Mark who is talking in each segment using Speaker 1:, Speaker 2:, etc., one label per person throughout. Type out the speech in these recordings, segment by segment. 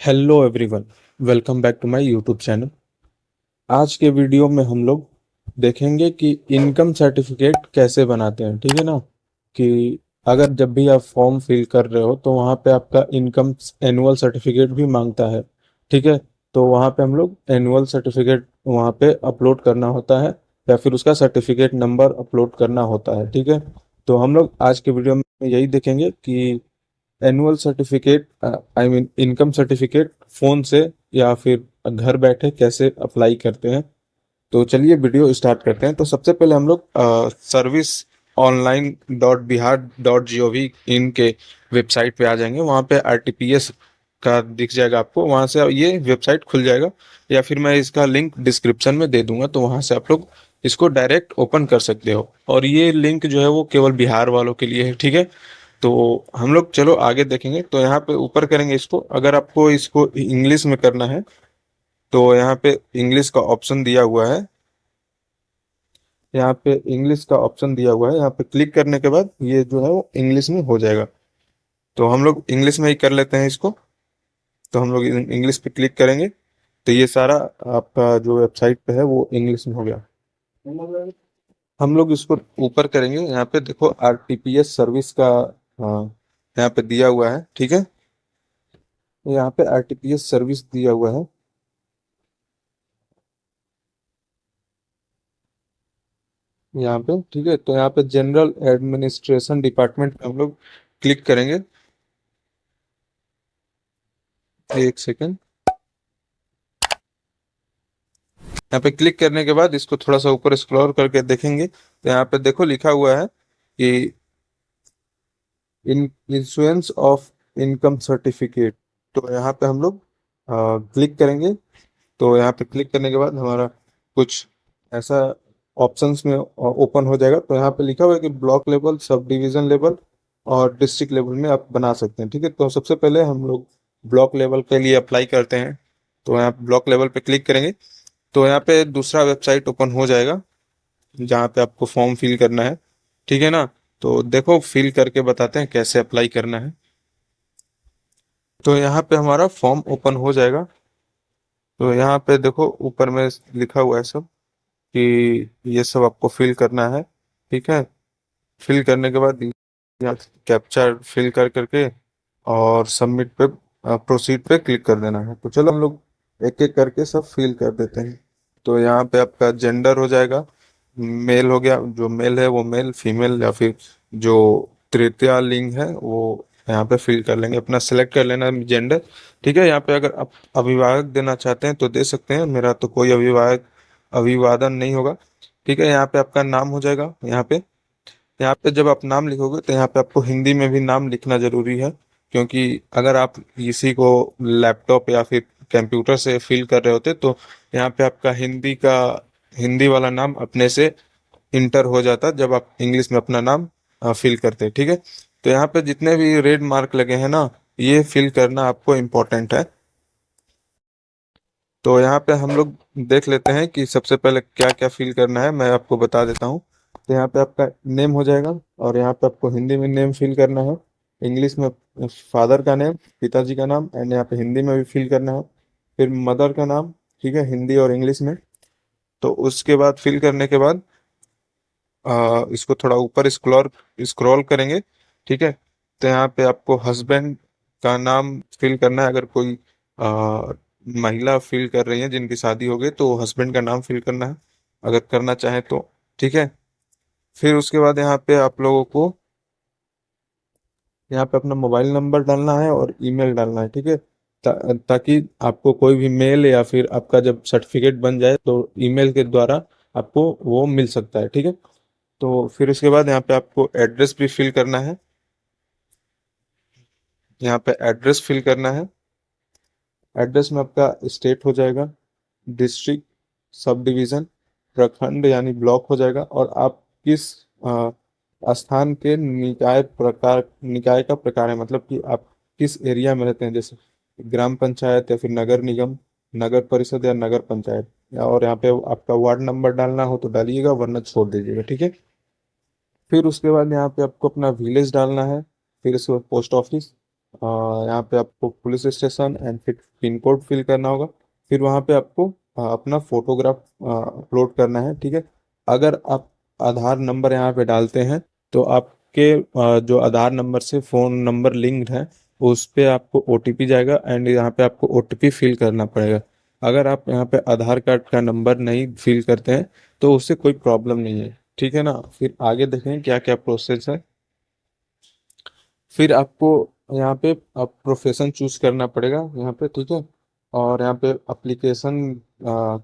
Speaker 1: Hello everyone. Welcome back to my YouTube channel. आज के video में हम लोग देखेंगे कि इनकम सर्टिफिकेट कैसे बनाते हैं। ठीक है ना। कि अगर जब भी आप फॉर्म फिल कर रहे हो तो वहाँ पे आपका इनकम एनुअल सर्टिफिकेट भी मांगता है। ठीक है। तो वहाँ पे हम लोग एनुअल सर्टिफिकेट वहाँ पे अपलोड करना होता है या फिर उसका सर्टिफिकेट नंबर अपलोड करना होता है। ठीक है। तो हम लोग आज के वीडियो में यही देखेंगे कि annual certificate I mean income certificate phone से या फिर घर बैठे कैसे अप्लाई करते हैं। तो चलिए वीडियो स्टार्ट करते हैं। तो सबसे पहले हम लोग सर्विस ऑनलाइन .बिहार.gov इन के वेबसाइट पे आ जाएंगे। वहाँ पे आरटीपीएस का दिख जाएगा आपको, वहाँ से ये वेबसाइट खुल जाएगा या फिर मैं इसका लिंक डिस्क्रिप्शन में दे दूंगा, तो वहाँ से आप लोग इसको डायरेक्ट ओपन कर सकते हो। और ये लिंक जो है वो केवल बिहार वालों के लिए है। ठीक है। तो हम लोग चलो आगे देखेंगे। तो यहाँ पे ऊपर करेंगे इसको। अगर आपको इसको इंग्लिश में करना है तो यहाँ पे इंग्लिश का ऑप्शन दिया हुआ है। यहाँ पे इंग्लिश का ऑप्शन दिया हुआ है, यहाँ पे क्लिक करने के बाद ये जो है वो इंग्लिश में हो जाएगा। तो हम लोग इंग्लिश में ही कर लेते हैं इसको। तो हम लोग इंग्लिश पे क्लिक करेंगे तो ये सारा आपका जो वेबसाइट पे है वो इंग्लिश में हो गया। हम लोग इसको ऊपर करेंगे। यहाँ पे देखो आरटीपीएस सर्विस का हाँ, यहाँ पे दिया हुआ है। ठीक है। यहाँ पे आरटीपीएस सर्विस दिया हुआ है यहाँ पे। ठीक है। तो यहाँ पे जनरल एडमिनिस्ट्रेशन डिपार्टमेंट पे हम लोग क्लिक करेंगे। एक सेकेंड। यहाँ पे क्लिक करने के बाद इसको थोड़ा सा ऊपर स्क्रॉल करके देखेंगे तो यहाँ पे देखो लिखा हुआ है कि इन इशुएंस ऑफ इनकम सर्टिफिकेट। तो यहाँ पे हम लोग क्लिक करेंगे। तो यहाँ पे क्लिक करने के बाद हमारा कुछ ऐसा ऑप्शंस में ओपन हो जाएगा। तो यहाँ पे लिखा हुआ है कि block level, sub division level और डिस्ट्रिक्ट लेवल में आप बना सकते हैं। ठीक है। तो सबसे पहले हम लोग ब्लॉक लेवल के लिए अप्लाई करते हैं। तो यहाँ पे ब्लॉक लेवल पे क्लिक करेंगे तो यहाँ पे दूसरा वेबसाइट ओपन हो जाएगा जहाँ पे आपको फॉर्म फिल करना है। ठीक है ना। तो देखो फिल करके बताते हैं कैसे अप्लाई करना है। तो यहाँ पे हमारा फॉर्म ओपन हो जाएगा। तो यहाँ पे देखो ऊपर में लिखा हुआ है सब कि ये सब आपको फिल करना है। ठीक है। फिल करने के बाद यहाँ कैप्चा फिल कर करके और सबमिट पे प्रोसीड पे क्लिक कर देना है। तो चलो हम लोग एक एक करके सब फिल कर देते हैं। तो यहाँ पे आपका जेंडर हो जाएगा, मेल हो गया। जो मेल है वो मेल, फीमेल या फिर जो तृतीय लिंग है वो यहाँ पे फिल कर लेंगे, अपना सेलेक्ट कर लेना जेंडर। ठीक है। यहाँ पे अगर आप अभिभावक देना चाहते हैं तो दे सकते हैं। मेरा तो कोई अभिवादन नहीं होगा। ठीक है। यहाँ पे आपका नाम हो जाएगा। यहाँ पे जब आप नाम लिखोगे तो यहाँ पे आपको हिंदी में भी नाम लिखना जरूरी है, क्योंकि अगर आप इसी को लैपटॉप या फिर कंप्यूटर से फिल कर रहे होते तो यहाँ पे आपका हिंदी वाला नाम अपने से इंटर हो जाता जब आप इंग्लिश में अपना नाम फिल करते। ठीक है। तो यहाँ पे जितने भी रेड मार्क लगे हैं ना, ये फिल करना आपको इम्पोर्टेंट है। तो यहाँ पे हम लोग देख लेते हैं कि सबसे पहले क्या क्या फिल करना है, मैं आपको बता देता हूँ। तो यहाँ पे आपका नेम हो जाएगा और यहाँ पे आपको हिंदी में नेम फिल करना है, इंग्लिश में फादर का नेम, पिताजी का नाम, एंड यहाँ पे हिंदी में भी फिल करना है। फिर मदर का नाम। ठीक है। हिंदी और इंग्लिश में। तो उसके बाद फिल करने के बाद इसको थोड़ा ऊपर स्क्रॉल करेंगे। ठीक है। तो यहाँ पे आपको हस्बैंड का नाम फिल करना है। अगर कोई महिला फिल कर रही है जिनकी शादी हो गई तो हस्बैंड का नाम फिल करना है, अगर करना चाहे तो। ठीक है। फिर उसके बाद यहाँ पे आप लोगों को यहाँ पे अपना मोबाइल नंबर डालना है और ईमेल डालना है। ठीक है। ताकि आपको कोई भी मेल या फिर आपका जब सर्टिफिकेट बन जाए तो ईमेल के द्वारा आपको वो मिल सकता है। ठीक है। तो फिर उसके बाद यहाँ पे आपको एड्रेस भी फिल करना है। यहाँ पे एड्रेस फिल करना है। एड्रेस में आपका स्टेट हो जाएगा, डिस्ट्रिक्ट, सब डिवीजन, प्रखंड यानी ब्लॉक हो जाएगा, और आप किस स्थान के निकाय का प्रकार है, मतलब कि आप किस एरिया में रहते हैं, जैसे ग्राम पंचायत या फिर नगर निगम, नगर परिषद या नगर पंचायत। और यहाँ पे आपका वार्ड नंबर डालना हो तो डालिएगा, वरना छोड़ दीजिएगा। ठीक है। फिर उसके बाद यहाँ पे आपको अपना विलेज डालना है। फिर उसके बाद पोस्ट ऑफिस, यहाँ पे आपको पुलिस स्टेशन एंड फिर पिन कोड फिल करना होगा। फिर वहाँ पे आपको अपना फोटोग्राफ अपलोड करना है, ठीक है। अगर आप आधार नंबर यहाँ पे डालते हैं तो आपके जो आधार नंबर से फ़ोन नंबर लिंक्ड है उस पे आपको ओटीपी जाएगा एंड यहाँ पे आपको ओटीपी फिल करना पड़ेगा। अगर आप यहाँ पे आधार कार्ड का नंबर नहीं फिल करते हैं तो उससे कोई प्रॉब्लम नहीं है, ठीक है ना। फिर आगे देखें क्या क्या प्रोसेस है। फिर आपको यहाँ पे आप प्रोफेशन चूज करना पड़ेगा यहाँ पे, ठीक है। और यहाँ पे एप्लीकेशन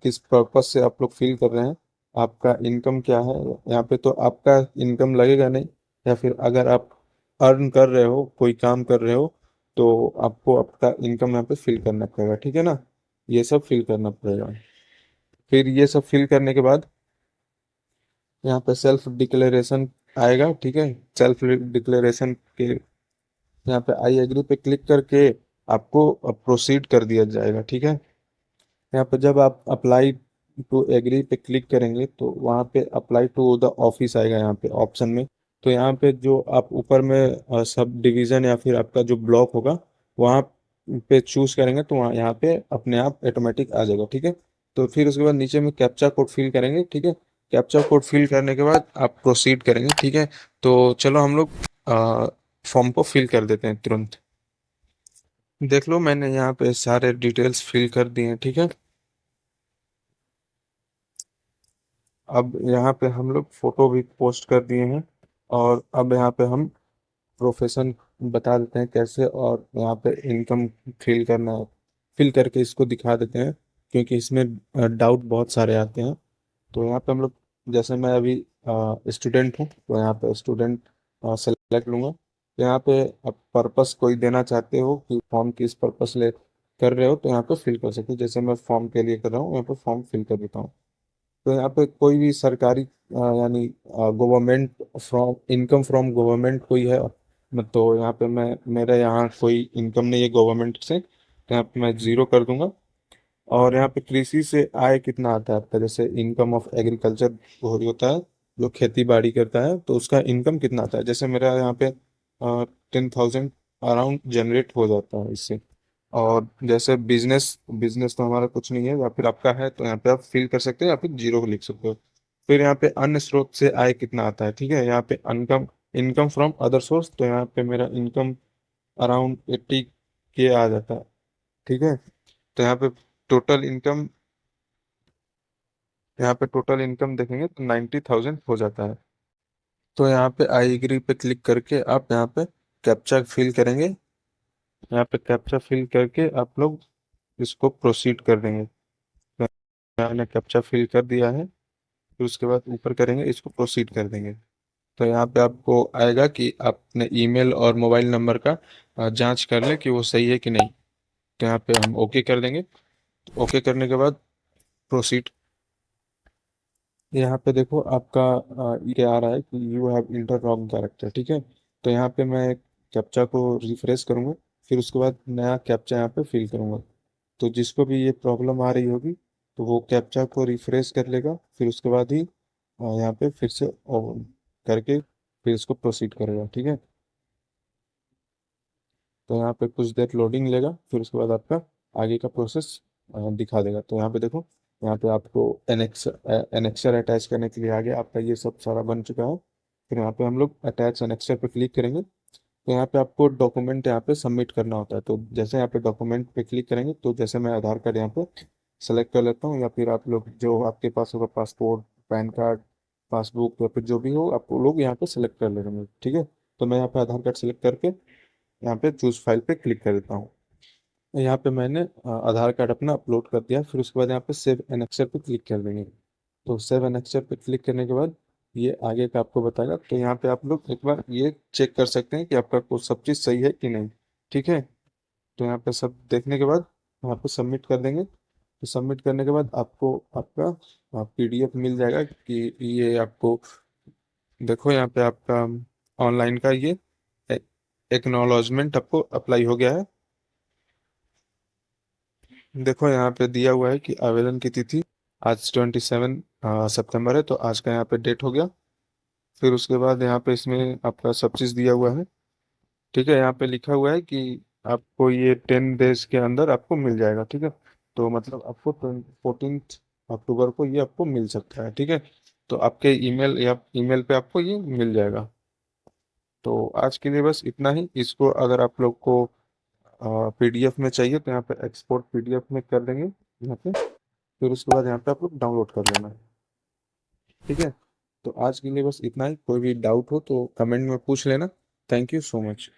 Speaker 1: किस पर्पस से आप लोग फिल कर रहे हैं, आपका इनकम क्या है। यहाँ पे तो आपका इनकम लगेगा नहीं, या फिर अगर आप अर्न कर रहे हो कोई काम कर रहे हो तो आपको आपका इनकम यहाँ पे फिल करना पड़ेगा, ठीक है ना। ये सब फिल करना पड़ेगा। फिर ये सब फिल करने के बाद यहाँ पे सेल्फ डिक्लेरेशन आएगा, ठीक है। सेल्फ डिक्लेरेशन के यहाँ पे आई एग्री पे क्लिक करके आपको प्रोसीड कर दिया जाएगा, ठीक है। यहाँ पे जब आप अप्लाई टू एग्री पे क्लिक करेंगे तो वहाँ पे अप्लाई टू द ऑफिस आएगा यहाँ पे ऑप्शन में। तो यहाँ पे जो आप ऊपर में सब डिवीज़न या फिर आपका जो ब्लॉक होगा वहाँ पे चूज करेंगे तो वहाँ यहाँ पे अपने आप ऑटोमेटिक आ जाएगा, ठीक है। तो फिर उसके बाद नीचे में कैप्चा कोड फिल करेंगे, ठीक है। कैप्चा कोड फिल करने के बाद आप प्रोसीड करेंगे, ठीक है। तो चलो हम लोग फॉर्म को फिल कर देते हैं तुरंत। देख लो मैंने यहाँ पे सारे डिटेल्स फिल कर दिए हैं, ठीक है। अब यहाँ पे हम लोग फोटो भी पोस्ट कर दिए हैं। और अब यहाँ पे हम प्रोफेशन बता देते हैं कैसे, और यहाँ पे इनकम फिल करना है, फिल करके इसको दिखा देते हैं क्योंकि इसमें डाउट बहुत सारे आते हैं। तो यहाँ पे हम लोग, जैसे मैं अभी स्टूडेंट हूँ तो यहाँ पे स्टूडेंट सेलेक्ट लूंगा। तो यहाँ पे आप पर्पस कोई देना चाहते हो कि फॉर्म किस पर्पस ले कर रहे हो तो यहाँ पे फिल कर सकते हो। जैसे मैं फॉर्म के लिए कर रहा हूँ, यहाँ पे फॉर्म फिल कर देता हूँ। तो यहाँ पे कोई भी सरकारी यानी government from income from government कोई है तो यहाँ पे मैं, मेरा यहाँ कोई इनकम नहीं है गवर्नमेंट से, तो यहाँ पे मैं जीरो कर दूंगा। और यहाँ पे कृषि से आय कितना आता है आपका, जैसे इनकम ऑफ एग्रीकल्चर हो होता है जो खेती बाड़ी करता है तो उसका इनकम कितना आता है। जैसे मेरा यहाँ पे 10,000 अराउंड जनरेट हो जाता है इससे। और जैसे बिजनेस बिजनेस तो हमारा कुछ नहीं है, या फिर आपका है तो यहाँ पे आप फिल कर सकते हो या फिर जीरो लिख सकते हो। फिर यहाँ पे अन्य स्रोत से आय कितना आता है, ठीक है। यहाँ पे income income from other source, तो यहाँ पे मेरा इनकम अराउंड 80 के आ जाता है, ठीक है। तो यहाँ पे टोटल इनकम देखेंगे तो 90,000 हो जाता है। तो यहाँ पे आई एग्री पे क्लिक करके आप यहाँ पे कैप्चा फिल करेंगे। यहाँ पे कैप्चा फिल करके आप लोग इसको प्रोसीड कर देंगे। तो मैंने कैप्चा फिल कर दिया है, फिर उसके बाद ऊपर करेंगे इसको प्रोसीड कर देंगे। तो यहाँ पे आपको आएगा कि आप अपने ईमेल और मोबाइल नंबर का जांच कर लें कि वो सही है कि नहीं। तो यहाँ पे हम ओके कर देंगे। ओके करने के बाद प्रोसीड। यहाँ पे देखो आपका ये आ रहा है कि you have inter wrong character, ठीक है। तो यहाँ पे मैं कैप्चा को रिफ्रेश करूँगा, फिर उसके बाद नया कैप्चा यहाँ पे फिल करूँगा। तो जिसको भी ये प्रॉब्लम आ रही होगी तो वो कैप्चा को रिफ्रेश कर लेगा, फिर उसके बाद ही यहाँ पे फिर से करके फिर इसको प्रोसीड करेगा, ठीक है। तो यहाँ पे कुछ देर लोडिंग लेगा, फिर उसके बाद आपका आगे का प्रोसेस दिखा देगा। तो यहाँ पे देखो, यहाँ पे आपको एनेक्सर अटैच करने के लिए आ गया, आपका ये सब सारा बन चुका है। फिर यहाँ पे हम लोग अटैच एनेक्सर पे क्लिक करेंगे। तो यहाँ पे आपको डॉक्यूमेंट यहाँ पे सबमिट करना होता है। तो जैसे यहाँ पे डॉक्यूमेंट पे क्लिक करेंगे तो जैसे मैं आधार कार्ड यहाँ पे सेलेक्ट कर लेता हूँ, या फिर आप लोग जो आपके पास होगा पासपोर्ट, पैन कार्ड, पासबुक या फिर जो भी हो आप लोग यहाँ पे सेलेक्ट कर लेंगे, ठीक है। तो मैं यहाँ पे आधार कार्ड सेलेक्ट करके यहाँ पे चूज फाइल पे क्लिक कर देता हूँ। यहाँ पे मैंने आधार कार्ड अपना अपलोड कर दिया, फिर उसके बाद यहाँ पे सेव एनेक्सर पे क्लिक कर देंगे। तो सेव एनेक्सर पे क्लिक करने के बाद ये आगे का आपको बताएगा। तो यहाँ पे आप लोग एक बार ये चेक कर सकते हैं कि आपका कुछ सब चीज़ सही है कि नहीं, ठीक है। तो यहाँ पे सब देखने के बाद यहाँ पे सबमिट कर देंगे। तो सबमिट करने के बाद आपको आपका पीडीएफ मिल जाएगा कि ये आपको, देखो यहाँ पे आपका ऑनलाइन का ये एक्नॉलेजमेंट आपको अप्लाई हो गया है। देखो यहाँ पे दिया हुआ है कि आवेदन की तिथि आज 27 सितंबर है, तो आज का यहाँ पे डेट हो गया। फिर उसके बाद यहाँ पे इसमें आपका सब चीज़ दिया हुआ है। ठीक है, यहाँ पे लिखा हुआ है कि आपको ये 10 डेज के अंदर आपको मिल जाएगा। ठीक है, तो मतलब आपको 14 अक्टूबर को ये आपको मिल सकता है। ठीक है, तो आपके ईमेल या ईमेल पे आपको ये मिल जाएगा। तो आज के लिए बस इतना ही। इसको अगर आप लोग को पीडीएफ में चाहिए तो यहाँ पे एक्सपोर्ट पीडीएफ में कर देंगे यहाँ पे, फिर उसके बाद यहाँ पे आप लोग डाउनलोड कर लेना। ठीक है, तो आज के लिए बस इतना ही। कोई भी डाउट हो तो कमेंट में पूछ लेना। Thank you so much.